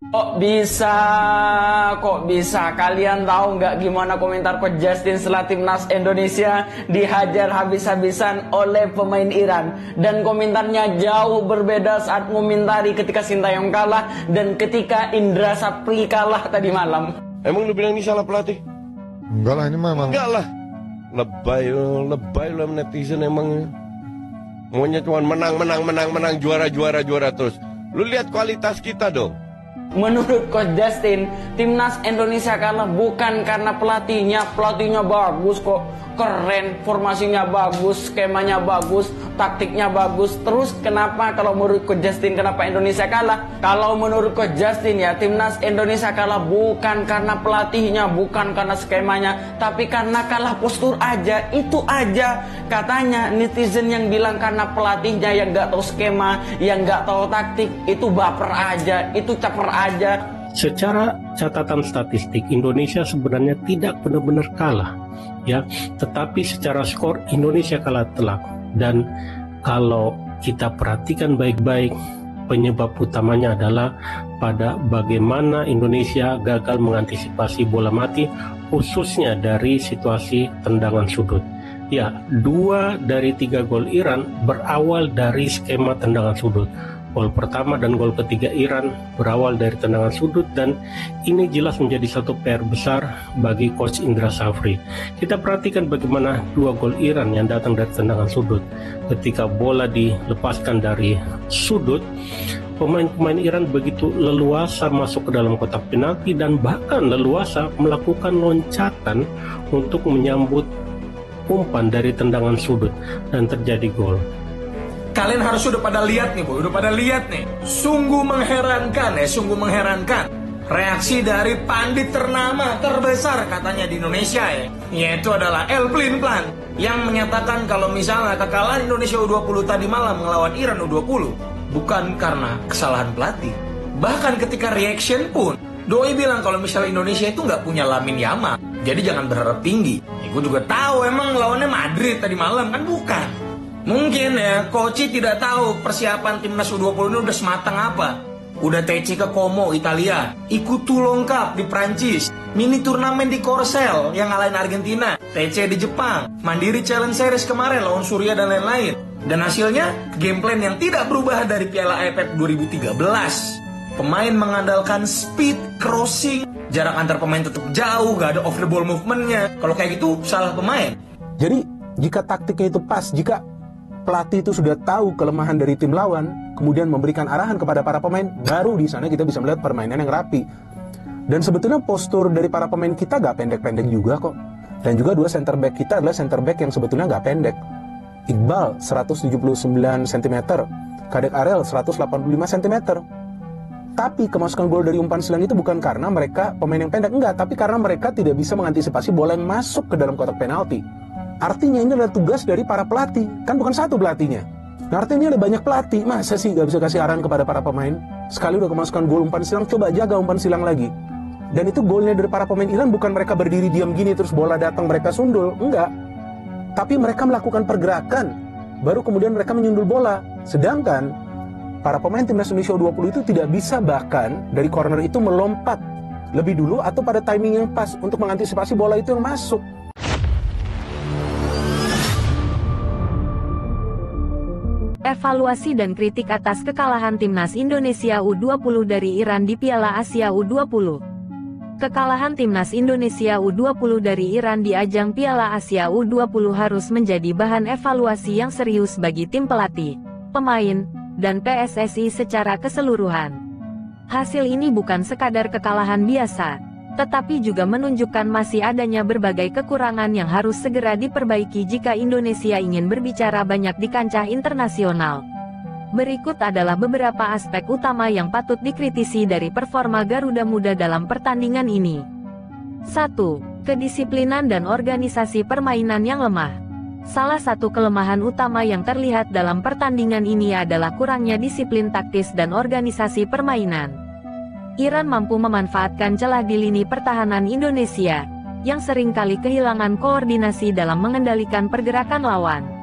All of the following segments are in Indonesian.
Kok bisa? Kalian tahu nggak gimana komentar Coach Justin setelah timnas Indonesia dihajar habis-habisan oleh pemain Iran? Dan komentarnya jauh berbeda saat komentari ketika Sintayong kalah dan ketika Indra Sapri kalah tadi malam. Emang lu bilang ini salah pelatih? Enggak lah, ini memang. Enggak lah. Lebay lah netizen emang. Maunya cuma menang, juara terus. Lu lihat kualitas kita dong. Menurut Coach Justin, timnas Indonesia kalah bukan karena pelatihnya bagus kok, keren, formasinya bagus, skemanya bagus, taktiknya bagus. Terus kenapa kalau menurut Coach Justin kenapa Indonesia kalah? Kalau menurut Coach Justin ya, timnas Indonesia kalah bukan karena pelatihnya, bukan karena skemanya, tapi karena kalah postur aja. Itu aja. Katanya netizen yang bilang karena pelatihnya yang gak tahu skema, yang gak tahu taktik, itu baper aja, itu caper aja. Secara catatan statistik, Indonesia sebenarnya tidak benar-benar kalah, ya. Tetapi secara skor Indonesia kalah telak. Dan kalau kita perhatikan baik-baik, penyebab utamanya adalah pada bagaimana Indonesia gagal mengantisipasi bola mati, khususnya dari situasi tendangan sudut. Ya, 2 dari 3 gol Iran berawal dari skema tendangan sudut. Gol pertama dan gol ketiga Iran berawal dari tendangan sudut, dan ini jelas menjadi satu PR besar bagi Coach Indra Sapri. Kita perhatikan bagaimana 2 gol Iran yang datang dari tendangan sudut. Ketika bola dilepaskan dari sudut, pemain-pemain Iran begitu leluasa masuk ke dalam kotak penalti dan bahkan leluasa melakukan loncatan untuk menyambut umpan dari tendangan sudut dan terjadi gol. Kalian harus udah pada lihat nih, Bu. Udah pada lihat nih. Sungguh mengherankan ya, sungguh mengherankan. Reaksi dari pandit ternama, terbesar katanya di Indonesia ya. Yaitu adalah El Plin Plan. Yang menyatakan kalau misalnya kekalahan Indonesia U20 tadi malam melawan Iran U20 bukan karena kesalahan pelatih. Bahkan ketika reaction pun, Doi bilang kalau misalnya Indonesia itu nggak punya Lamine Yamal. Jadi jangan berharap tinggi. Ya, gue juga tahu emang lawannya Madrid tadi malam, kan bukan. Mungkin ya, Koci tidak tahu persiapan timnas U20 ini udah sematang apa. Udah TC ke Como, Italia. Ikut Toulon Cup di Prancis. Mini turnamen di Korsel yang ngalahin Argentina. TC di Jepang. Mandiri Challenge Series kemarin lawan Surya dan lain-lain. Dan hasilnya, game plan yang tidak berubah dari Piala AFF 2013. Pemain mengandalkan speed, crossing, jarak antar pemain tetap jauh, gak ada off the ball movementnya. Kalau kayak gitu, salah pemain. Jadi, jika taktiknya itu pas, jika pelatih itu sudah tahu kelemahan dari tim lawan, kemudian memberikan arahan kepada para pemain, baru di sana kita bisa melihat permainan yang rapi. Dan sebetulnya postur dari para pemain kita gak pendek-pendek juga kok. Dan juga 2 center back kita adalah center back yang sebetulnya gak pendek. Iqbal 179 cm, Kadek Arel 185 cm. Tapi kemasukan gol dari umpan silang itu bukan karena mereka pemain yang pendek, enggak, tapi karena mereka tidak bisa mengantisipasi bola yang masuk ke dalam kotak penalti. Artinya ini adalah tugas dari para pelatih, kan bukan satu pelatihnya. Nah, artinya ada banyak pelatih, masa sih gak bisa kasih arahan kepada para pemain? Sekali udah kemasukan gol umpan silang, coba jaga umpan silang lagi. Dan itu golnya dari para pemain Iran bukan mereka berdiri diam gini terus bola datang mereka sundul, enggak. Tapi mereka melakukan pergerakan, baru kemudian mereka menyundul bola. Sedangkan para pemain timnas Indonesia U20 itu tidak bisa bahkan dari corner itu melompat lebih dulu atau pada timing yang pas untuk mengantisipasi bola itu yang masuk. Evaluasi dan kritik atas kekalahan timnas Indonesia U20 dari Iran di Piala Asia U20. Kekalahan timnas Indonesia U20 dari Iran di ajang Piala Asia U20 harus menjadi bahan evaluasi yang serius bagi tim pelatih, pemain, dan PSSI secara keseluruhan. Hasil ini bukan sekadar kekalahan biasa, tetapi juga menunjukkan masih adanya berbagai kekurangan yang harus segera diperbaiki jika Indonesia ingin berbicara banyak di kancah internasional. Berikut adalah beberapa aspek utama yang patut dikritisi dari performa Garuda Muda dalam pertandingan ini. 1. Kedisiplinan dan organisasi permainan yang lemah. Salah satu kelemahan utama yang terlihat dalam pertandingan ini adalah kurangnya disiplin taktis dan organisasi permainan. Iran mampu memanfaatkan celah di lini pertahanan Indonesia, yang seringkali kehilangan koordinasi dalam mengendalikan pergerakan lawan.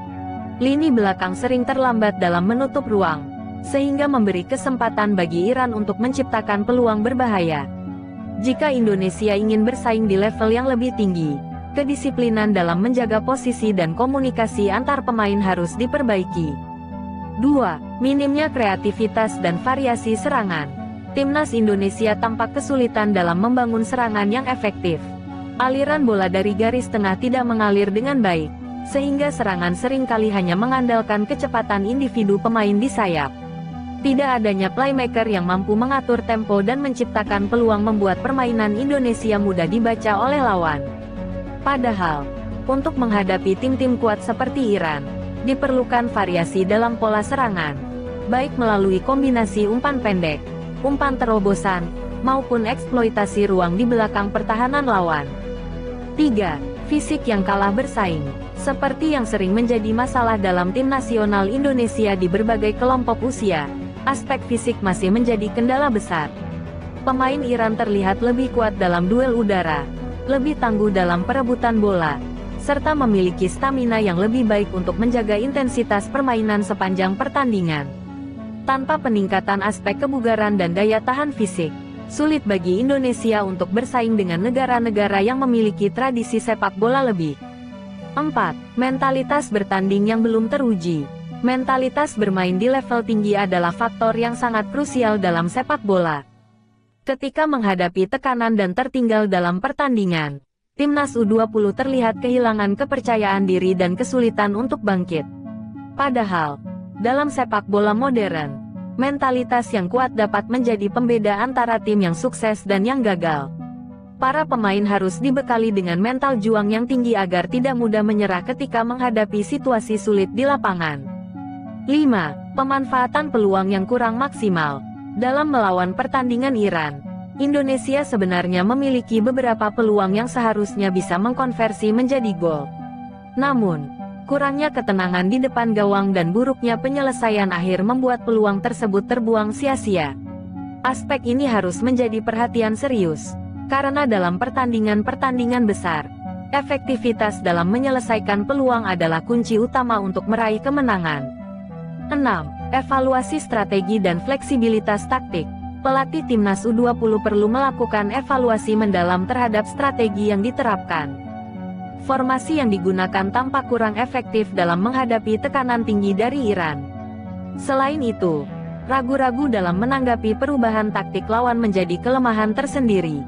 Lini belakang sering terlambat dalam menutup ruang, sehingga memberi kesempatan bagi Iran untuk menciptakan peluang berbahaya. Jika Indonesia ingin bersaing di level yang lebih tinggi, kedisiplinan dalam menjaga posisi dan komunikasi antar pemain harus diperbaiki. 2. Minimnya kreativitas dan variasi serangan. Timnas Indonesia tampak kesulitan dalam membangun serangan yang efektif. Aliran bola dari garis tengah tidak mengalir dengan baik, sehingga serangan seringkali hanya mengandalkan kecepatan individu pemain di sayap. Tidak adanya playmaker yang mampu mengatur tempo dan menciptakan peluang membuat permainan Indonesia mudah dibaca oleh lawan. Padahal, untuk menghadapi tim-tim kuat seperti Iran, diperlukan variasi dalam pola serangan, baik melalui kombinasi umpan pendek, umpan terobosan, maupun eksploitasi ruang di belakang pertahanan lawan. 3. Fisik yang kalah bersaing. Seperti yang sering menjadi masalah dalam tim nasional Indonesia di berbagai kelompok usia, aspek fisik masih menjadi kendala besar. Pemain Iran terlihat lebih kuat dalam duel udara, lebih tangguh dalam perebutan bola, serta memiliki stamina yang lebih baik untuk menjaga intensitas permainan sepanjang pertandingan. Tanpa peningkatan aspek kebugaran dan daya tahan fisik, sulit bagi Indonesia untuk bersaing dengan negara-negara yang memiliki tradisi sepak bola lebih. 4. Mentalitas bertanding yang belum teruji. Mentalitas bermain di level tinggi adalah faktor yang sangat krusial dalam sepak bola. Ketika menghadapi tekanan dan tertinggal dalam pertandingan, Timnas U20 terlihat kehilangan kepercayaan diri dan kesulitan untuk bangkit. Padahal, dalam sepak bola modern, mentalitas yang kuat dapat menjadi pembeda antara tim yang sukses dan yang gagal. Para pemain harus dibekali dengan mental juang yang tinggi agar tidak mudah menyerah ketika menghadapi situasi sulit di lapangan. 5. Pemanfaatan peluang yang kurang maksimal. Dalam melawan pertandingan Iran, Indonesia sebenarnya memiliki beberapa peluang yang seharusnya bisa mengkonversi menjadi gol. Namun, kurangnya ketenangan di depan gawang dan buruknya penyelesaian akhir membuat peluang tersebut terbuang sia-sia. Aspek ini harus menjadi perhatian serius, karena dalam pertandingan-pertandingan besar, efektivitas dalam menyelesaikan peluang adalah kunci utama untuk meraih kemenangan. 6. Evaluasi strategi dan fleksibilitas taktik. Pelatih Timnas U20 perlu melakukan evaluasi mendalam terhadap strategi yang diterapkan. Formasi yang digunakan tampak kurang efektif dalam menghadapi tekanan tinggi dari Iran. Selain itu, ragu-ragu dalam menanggapi perubahan taktik lawan menjadi kelemahan tersendiri.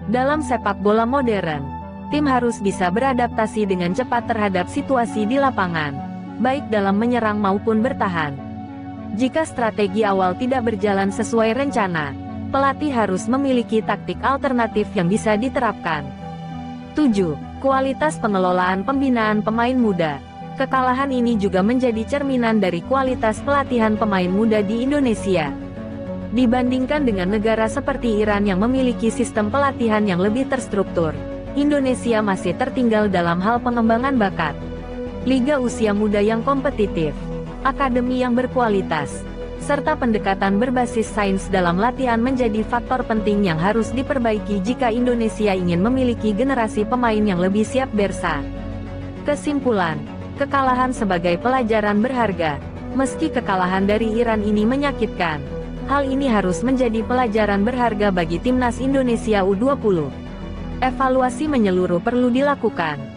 Dalam sepak bola modern, tim harus bisa beradaptasi dengan cepat terhadap situasi di lapangan, baik dalam menyerang maupun bertahan. Jika strategi awal tidak berjalan sesuai rencana, pelatih harus memiliki taktik alternatif yang bisa diterapkan. 7. Kualitas pengelolaan pembinaan pemain muda. Kekalahan ini juga menjadi cerminan dari kualitas pelatihan pemain muda di Indonesia. Dibandingkan dengan negara seperti Iran yang memiliki sistem pelatihan yang lebih terstruktur, Indonesia masih tertinggal dalam hal pengembangan bakat. Liga usia muda yang kompetitif, akademi yang berkualitas, serta pendekatan berbasis sains dalam latihan menjadi faktor penting yang harus diperbaiki jika Indonesia ingin memiliki generasi pemain yang lebih siap bersaing. Kesimpulan, kekalahan sebagai pelajaran berharga. Meski kekalahan dari Iran ini menyakitkan, hal ini harus menjadi pelajaran berharga bagi Timnas Indonesia U20. Evaluasi menyeluruh perlu dilakukan,